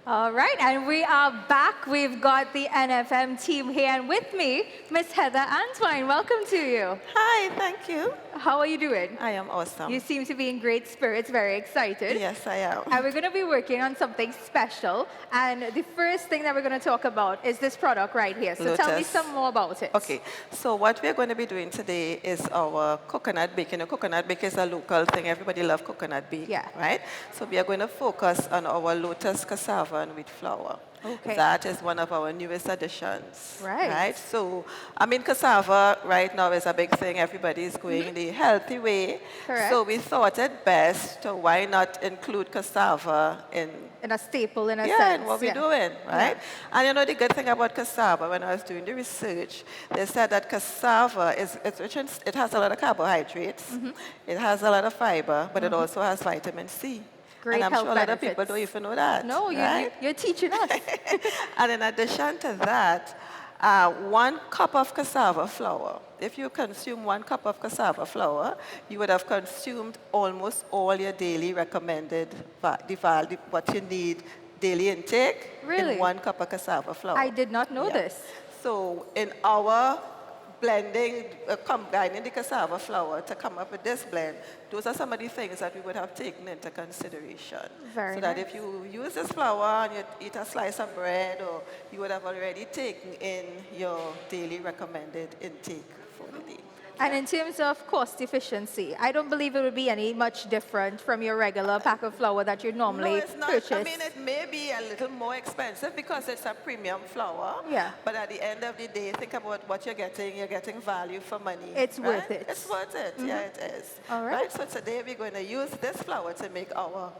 All right, and we are back. We've got the NFM team here, and with me, Miss Heather Antoine. Welcome to you. Hi, thank you. How are you doing? I am awesome. You seem to be in great spirits, very excited. Yes, I am. And we're going to be working on something special. And the first thing that we're going to talk about is this product right here. So tell me Lotus. some more about it. Okay, so what we're going to be doing today is our coconut bake. You know, coconut bake is a local thing. Everybody loves coconut bake, Yeah. right? So we are going to focus on our lotus cassava and wheat flour. Okay. That is one of our newest additions. Right. So, I mean, cassava right now is a big thing. Everybody is going the healthy way. Correct. So we thought it best to why not include cassava in a staple in a yeah, sense. and what we're doing, right? Yeah. And you know the good thing about cassava, when I was doing the research, they said that cassava it's rich in, it has a lot of carbohydrates, it has a lot of fiber, but it also has vitamin C. Great and I'm health sure a lot of benefits. people don't even know that. No, right? you're teaching us. And in addition to that, 1 cup of cassava flour, if you consume 1 cup of cassava flour, you would have consumed almost all your daily recommended, what you need daily intake Really? in 1 cup of cassava flour. I did not know this. So in our blending, combining the cassava flour to come up with this blend, those are some of the things that we would have taken into consideration. Very so that nice. if you use this flour and you eat a slice of bread, or you would have already taken in your daily recommended intake for the day. And in terms of cost efficiency, I don't believe it would be any much different from your regular pack of flour that you normally No, it's not. purchase. I mean, it may be a little more expensive because it's a premium flour. Yeah. But at the end of the day, think about what you're getting. You're getting value for money. It's right? worth it. It's worth it. Yeah, it is. All right. So today we're going to use this flour to make our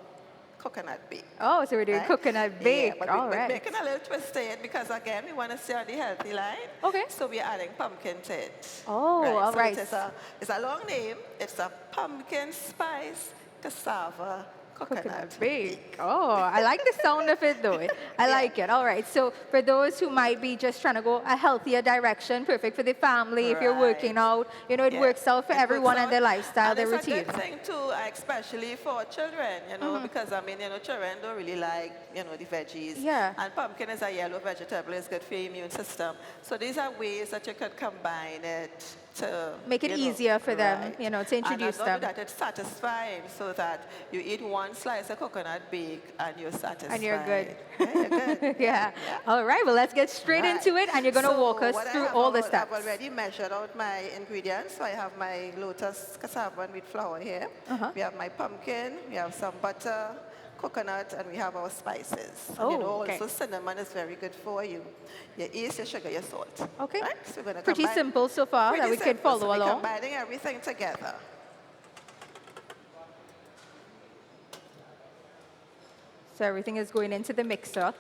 coconut bake. Oh, so we're doing right? coconut bake. Yeah, but All we're right. making a little twist to it because, again, we want to stay on the healthy line. Okay. So we're adding pumpkin to it. Oh, all so right. It's a long name. It's a pumpkin spice cassava coconut bake. Oh, I like the sound of it though. I like it. All right. So for those who might be just trying to go a healthier direction, perfect for the family, if you're working out, you know, it works out for everyone and their lifestyle, and their it's routine. a good thing too, especially for children, you know, because I mean, you know, children don't really like, you know, the veggies. Yeah. And pumpkin is a yellow vegetable, it's good for your immune system. So these are ways that you could combine it to make it easier for them, you know, to introduce and them. that it's satisfying, so that you eat 1 slice of coconut bake and you're satisfied. And you're good. Yeah, you're good. Yeah. All right. Well, let's get straight into it, and you're going to walk us through all the steps. I've already measured out my ingredients. So I have my lotus cassava and wheat flour here. We have my pumpkin. We have some butter, coconut, and we have our spices. And you know, also cinnamon is very good for you. Your yeast, your sugar, your salt. Okay. Right? So we're gonna Pretty simple so far that we can follow We're along. combining everything together. So everything is going into the mixer.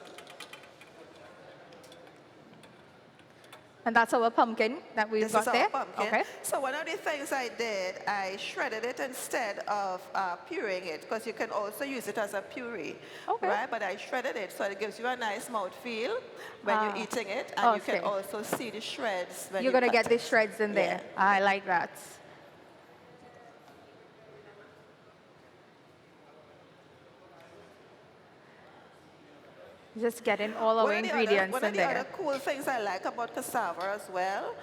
And that's our pumpkin that we've got there? This is our pumpkin. Okay. So one of the things I did, I shredded it instead of pureeing it, because you can also use it as a puree. Okay. Right? But I shredded it, so it gives you a nice mouthfeel when you're eating it, and you can also see the shreds when you're going to get the it. shreds in there. I like that. Just getting all our ingredients one in of the there. other cool things I like about cassava as well,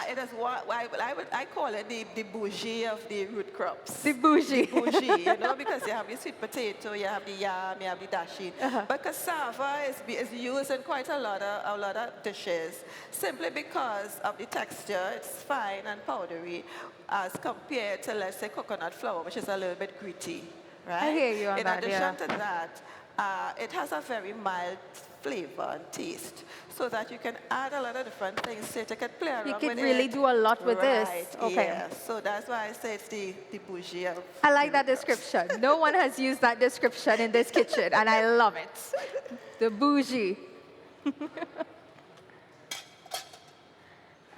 it is what I call it the bougie of the root crops. The bougie. The bougie, you know, because you have the sweet potato, you have the yam, you have the dashi. But cassava is used in quite a lot of dishes, simply because of the texture. It's fine and powdery as compared to, let's say, coconut flour, which is a little bit gritty. Right? I hear you on that, In addition to that, it has a very mild flavor and taste, so that you can add a lot of different things to it. You can play around with it. You can really do a lot with this. Okay. Yeah. So that's why I say it's the bougie of I like that description. No one has used that description in this kitchen, and I love it. The bougie.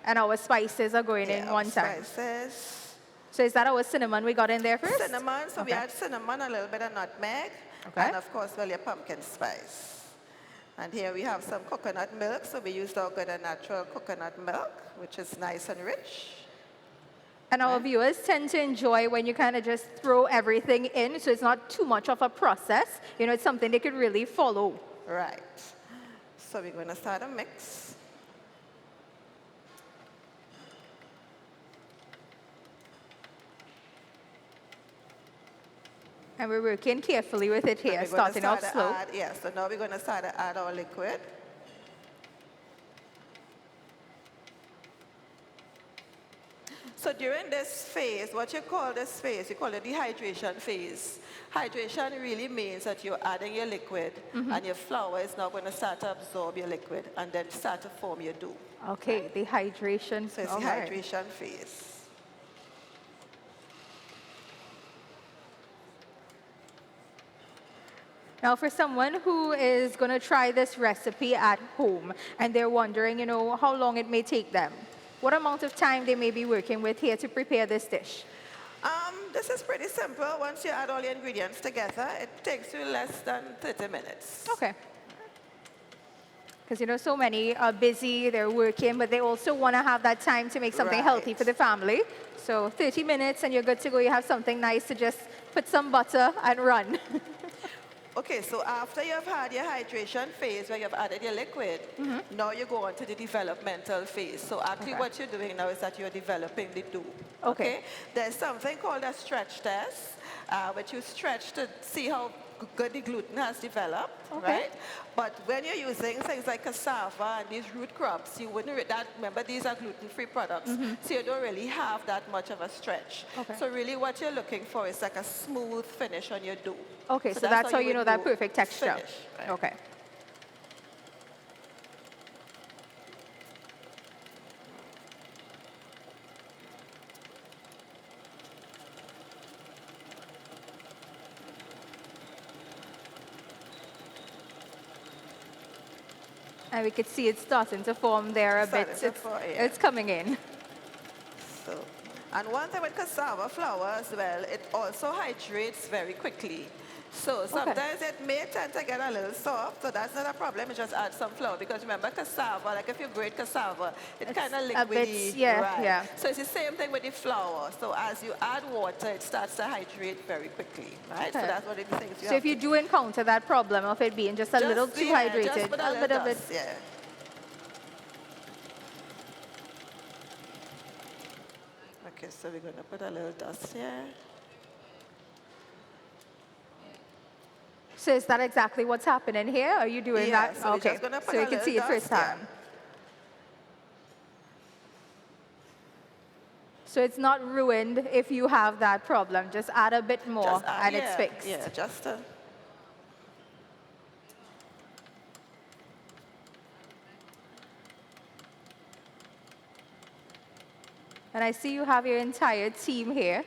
And our spices are going in one time. Spices. So is that our cinnamon we got in there first? Cinnamon. So we add cinnamon, a little bit of nutmeg, and of course, well, your pumpkin spice. And here we have some coconut milk. So we used our good and natural coconut milk, which is nice and rich. And our viewers tend to enjoy when you kind of just throw everything in, so it's not too much of a process. You know, it's something they could really follow. Right. So we're going to start a mix. And we're working carefully with it here, starting off slow. So now we're going to start to add our liquid. So during this phase, what you call this phase, you call it the hydration phase. Hydration really means that you're adding your liquid and your flour is now going to start to absorb your liquid and then start to form your dough. Okay, the hydration. So it's the hydration phase. Now, for someone who is going to try this recipe at home and they're wondering, how long it may take them, what amount of time they may be working with here to prepare this dish? This is pretty simple. Once you add all the ingredients together, it takes you less than 30 minutes. Okay. Because, so many are busy, they're working, but they also want to have that time to make something healthy for the family. So 30 minutes and you're good to go. You have something nice to just put some butter and run. Okay, so after you've had your hydration phase where you've added your liquid, now you go on to the developmental phase. So actually what you're doing now is that you're developing the dough. Okay? There's something called a stretch test, which you stretch to see how good the gluten has developed, right? But when you're using things like cassava and these root crops, you wouldn't, remember these are gluten-free products, so you don't really have that much of a stretch. So really what you're looking for is like a smooth finish on your dough. Okay, so that's how you know that perfect texture. Finish, right? Okay. And we could see it starting to form there a bit. It's coming in. So, and one thing with cassava flour as well, it also hydrates very quickly. So sometimes it may tend to get a little soft, so that's not a problem. You just add some flour because remember cassava, like if you grate cassava, it's kind of liquidy. Yeah. So it's the same thing with the flour. So as you add water, it starts to hydrate very quickly, right? So that's one of the things you So if you do encounter that problem of it being just a little too hydrated, just put a bit of it. Yeah. Okay, so we're going to put a little dust here. So is that exactly what's happening here? Are you doing that? So okay, so you can see it firsthand. So it's not ruined if you have that problem. Just add a bit more and it's fixed. Yeah, just And I see you have your entire team here.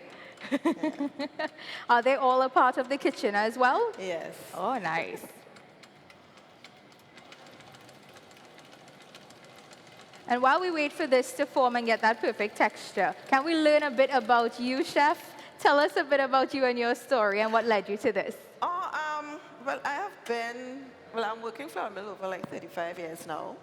Are they all a part of the kitchen as well? Yes. Oh, nice. And while we wait for this to form and get that perfect texture, can we learn a bit about you, Chef? Tell us a bit about you and your story and what led you to this. Well, I'm working for a mill over like 35 years now.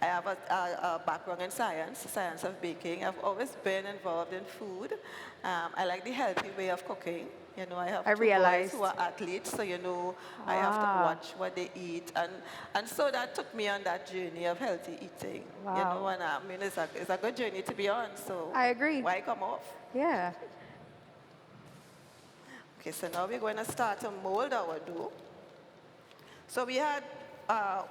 I have a background in science of baking. I've always been involved in food. I like the healthy way of cooking. I have two boys who are athletes, so I have to watch what they eat, and so that took me on that journey of healthy eating. And I mean it's a good journey to be on. So I agree. Why come off? Yeah. Okay, so now we're going to start to mold our dough. So we had,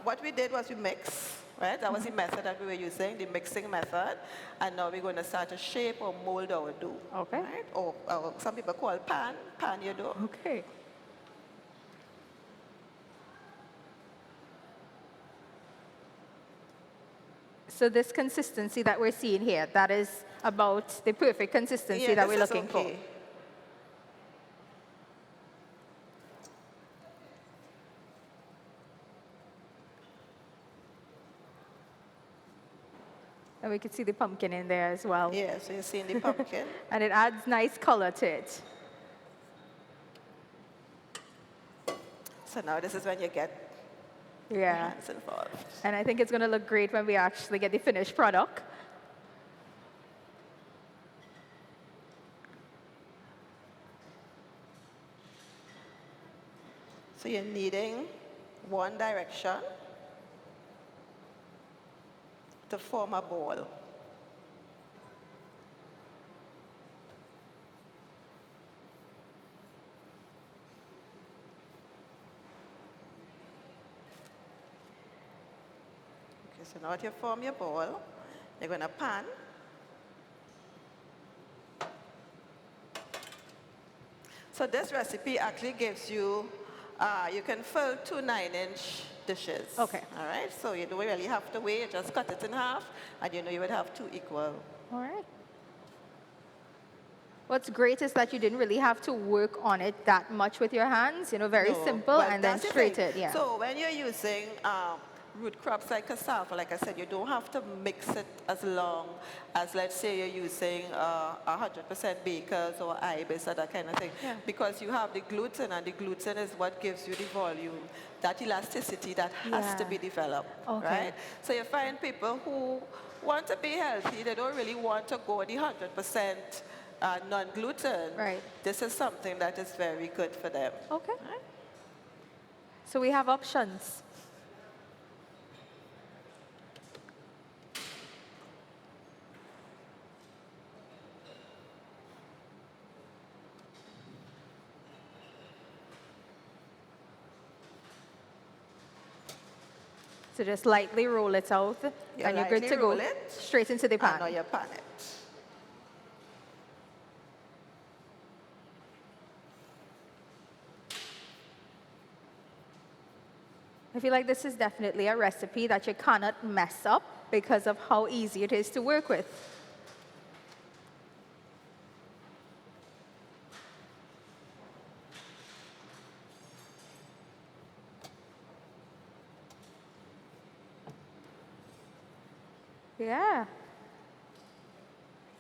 what we did was we mix, right? That was the method that we were using, the mixing method. And now we're going to start to shape or mold our dough. Okay. Right? Or some people call pan your dough. Okay. So this consistency that we're seeing here, that is about the perfect consistency that we're looking for. And we can see the pumpkin in there as well. Yeah, so you're seeing the pumpkin. And it adds nice color to it. So now this is when you get your hands involved. And I think it's going to look great when we actually get the finished product. So you're kneading one direction to form a ball. Okay, so now that you form your ball, you're going to pan. So this recipe actually gives you, you can fill 2 9-inch dishes. Okay. All right, so you don't really have to weigh, you just cut it in half, and you know you would have 2 equal. All right. What's great is that you didn't really have to work on it that much with your hands, very No, simple, well, and then that's the straight thing. it, yeah. So when you're using root crops like cassava, like I said, you don't have to mix it as long as, let's say, you're using 100% bakers or ibis or that kind of thing. Yeah. Because you have the gluten, and the gluten is what gives you the volume, that elasticity that has to be developed, Okay. right? So you find people who want to be healthy, they don't really want to go the 100% non-gluten. Right. This is something that is very good for them. Okay. Right? So we have options. So just lightly roll it out, and you're good to go. Straight into the pan. And now you pan it. I feel like this is definitely a recipe that you cannot mess up because of how easy it is to work with. Yeah.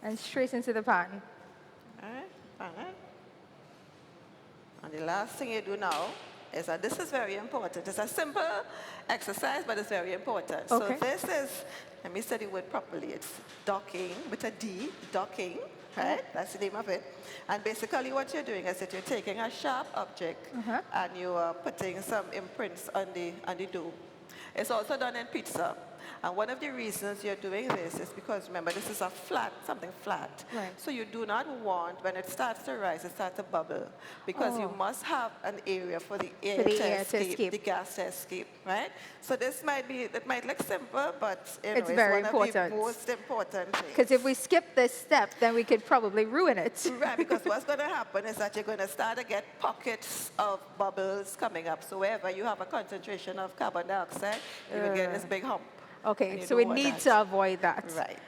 And straight into the pan. All right, pan it. And the last thing you do now is that this is very important. It's a simple exercise, but it's very important. Okay. So this is, let me say the word properly, it's docking with a D, docking, right? That's the name of it. And basically what you're doing is that you're taking a sharp object and you are putting some imprints on the dough. It's also done in pizza. And one of the reasons you're doing this is because, remember, this is a flat, something flat. Right. So you do not want, when it starts to rise, it starts to bubble. Because you must have an area for the air, to escape, the gas to escape, right? So this might be, it might look simple, but it's very one important. of the most important things. Because if we skip this step, then we could probably ruin it. Right, because what's going to happen is that you're going to start to get pockets of bubbles coming up. So wherever you have a concentration of carbon dioxide, you will get this big hump. Okay, so we need to avoid that. Right.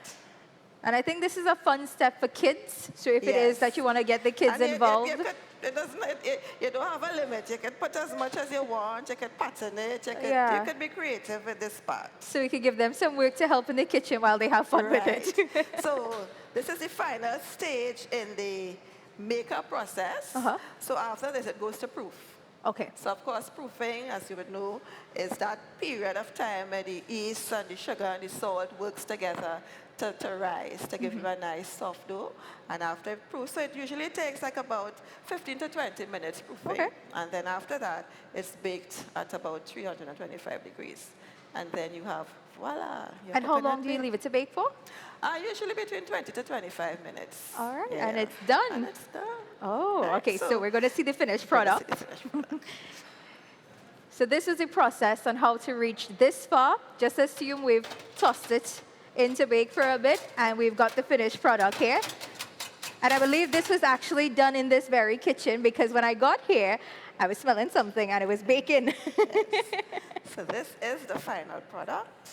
And I think this is a fun step for kids. So if it is that you want to get the kids involved. You don't have a limit. You can put as much as you want. You can pattern it. You can be creative with this part. So we can give them some work to help in the kitchen while they have fun with it. So this is the final stage in the makeup process. So after this, it goes to proof. Okay. So of course, proofing, as you would know, is that period of time where the yeast and the sugar and the salt works together to rise, to give you a nice soft dough. And after it proofs, so it usually takes like about 15 to 20 minutes proofing. Okay. And then after that, it's baked at about 325 degrees. And then you have, voila. And how long do you leave it to bake for? Usually between 20 to 25 minutes. All right, and it's done. And it's done. Oh, Right, okay, so we're going to see the finished product. So this is the process on how to reach this far. Just assume we've tossed it into bake for a bit, and we've got the finished product here. And I believe this was actually done in this very kitchen, because when I got here, I was smelling something, and it was baking. Yes. So this is the final product.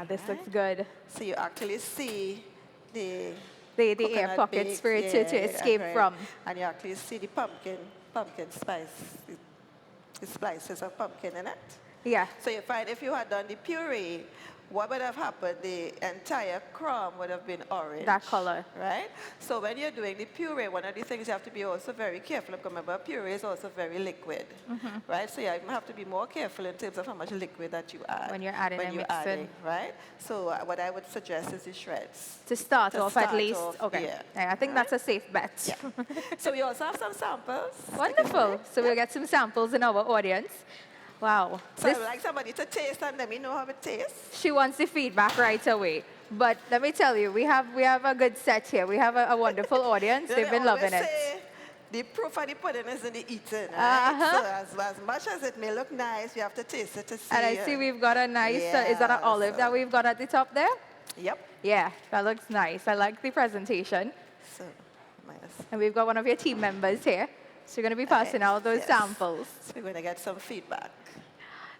This looks good. So you actually see the air pockets for it to escape from. And you actually see the pumpkin spice, the slices of pumpkin in it. Yeah. So you find if you had done the puree, what would have happened? The entire crumb would have been orange. That color. Right? So when you're doing the puree, one of the things you have to be also very careful of, remember, puree is also very liquid. Right? So you have to be more careful in terms of how much liquid that you add. When you're adding and mixing. Right? So what I would suggest is the shreds. To start off at least. Okay. Yeah. I think that's a safe bet. Yeah. So we also have some samples. Wonderful. So we'll get some samples in our audience. Wow. So I would like somebody to taste and let me know how it tastes. She wants the feedback right away. But let me tell you, we have a good set here. We have a wonderful audience. They've been loving it. The proof of the pudding is in the eating, right? So as much as it may look nice, you have to taste it to see. And I see we've got a nice, is that an olive that we've got at the top there? Yep. Yeah, that looks nice. I like the presentation. So, nice. And we've got one of your team members here. So you're going to be passing out those samples. So we're going to get some feedback.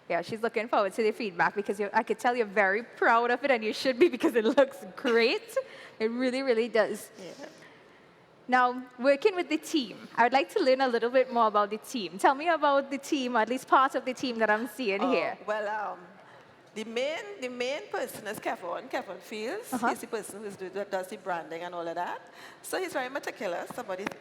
Yeah, she's looking forward to the feedback because I could tell you're very proud of it, and you should be because it looks great. It really, really does. Yeah. Now, working with the team, I would like to learn a little bit more about the team. Tell me about the team, or at least part of the team that I'm seeing here. Well, the main person is Kevin Fields. He's the person that does the branding and all of that. So he's very meticulous about it.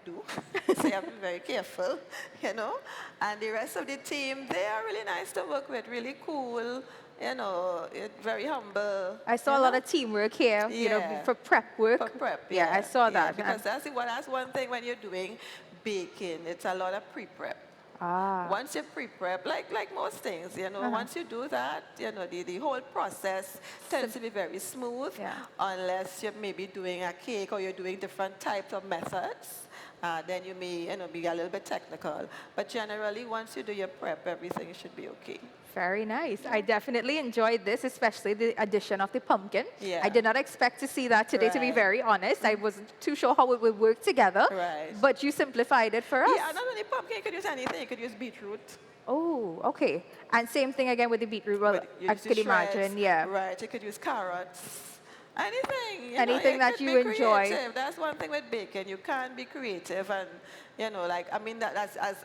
So you have to be very careful, you know. And the rest of the team, they are really nice to work with, really cool, you know, very humble. I saw a lot of teamwork here, you know, for prep work. For prep, yeah. I saw that. Because that's one thing when you're doing baking, it's a lot of pre-prep. Once you pre-prep, like most things, you know, once you do that, you know, the whole process tends to be very smooth, unless you're maybe doing a cake or you're doing different types of methods. Then you may, you know, be a little bit technical. But generally, once you do your prep, everything should be okay. Very nice. I definitely enjoyed this, especially the addition of the pumpkin. Yeah. I did not expect to see that today, to be very honest. I wasn't too sure how it would work together. Right. But you simplified it for us. Yeah, not only pumpkin, you could use anything. You could use beetroot. Oh, okay. And same thing again with the beetroot. Well, I could imagine, yeah. Right, you could use carrots. Anything. Anything that you enjoy. Creative. That's one thing with baking. You can be creative and, you know, like, I mean, that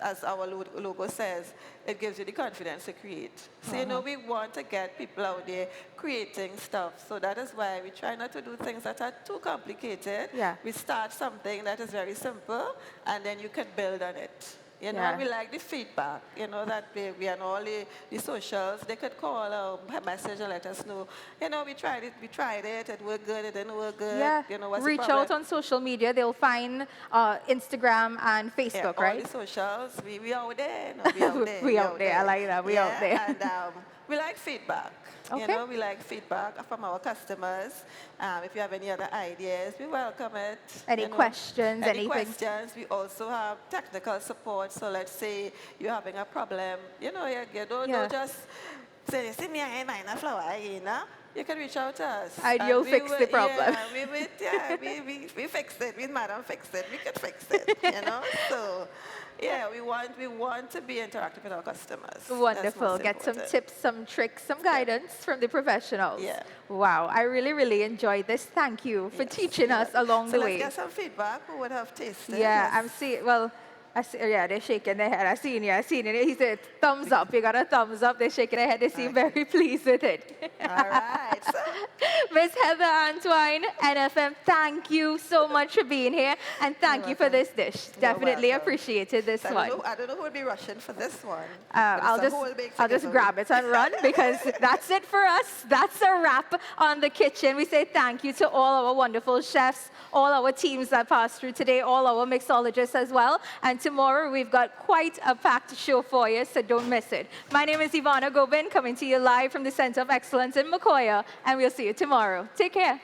as our logo says, it gives you the confidence to create. So, you know, we want to get people out there creating stuff. So that is why we try not to do things that are too complicated. Yeah. We start something that is very simple, and then you can build on it. You know, we like the feedback, you know, that we on all the socials, they could call a message and let us know, you know, we tried it, it worked good, it didn't work good, Yeah. you know, what's Reach the problem? out on social media. They'll find Instagram and Facebook, all right? the socials, we out there, no, we out there. We out there, I like that, we out there. And we like feedback. Okay. You know, we like feedback from our customers. If you have any other ideas, we welcome it. Any questions, any anything? questions. We also have technical support. So let's say you're having a problem. You know, you don't just say, see me, I ain't buying a flower, you know. You can reach out to us. And you'll fix the problem. Yeah, we fixed it. We madam fixed it. We could fix it, you know. So, yeah, we want to be interactive with our customers. Wonderful. Get some tips, some tricks, some guidance from the professionals. Yeah. Wow, I really, really enjoyed this. Thank you for teaching us along the way. So let's get some feedback. Who would have tasted? Yeah, I'm seeing, well, yeah, they're shaking their head. I seen it. He said, thumbs up. You got a thumbs up. They're shaking their head. They seem very pleased with it. All right. So. Miss Heather Antoine, NFM, thank you so much for being here. And thank you for this dish. Definitely appreciated this one. I don't know who would be rushing for this one. I'll just grab it and run because that's it for us. That's a wrap on the kitchen. We say thank you to all our wonderful chefs, all our teams that passed through today, all our mixologists as well. And tomorrow we've got quite a packed show for you, so don't miss it. My name is Ivana Gobin, coming to you live from the Center of Excellence in Macoya, and we'll see you tomorrow. Take care.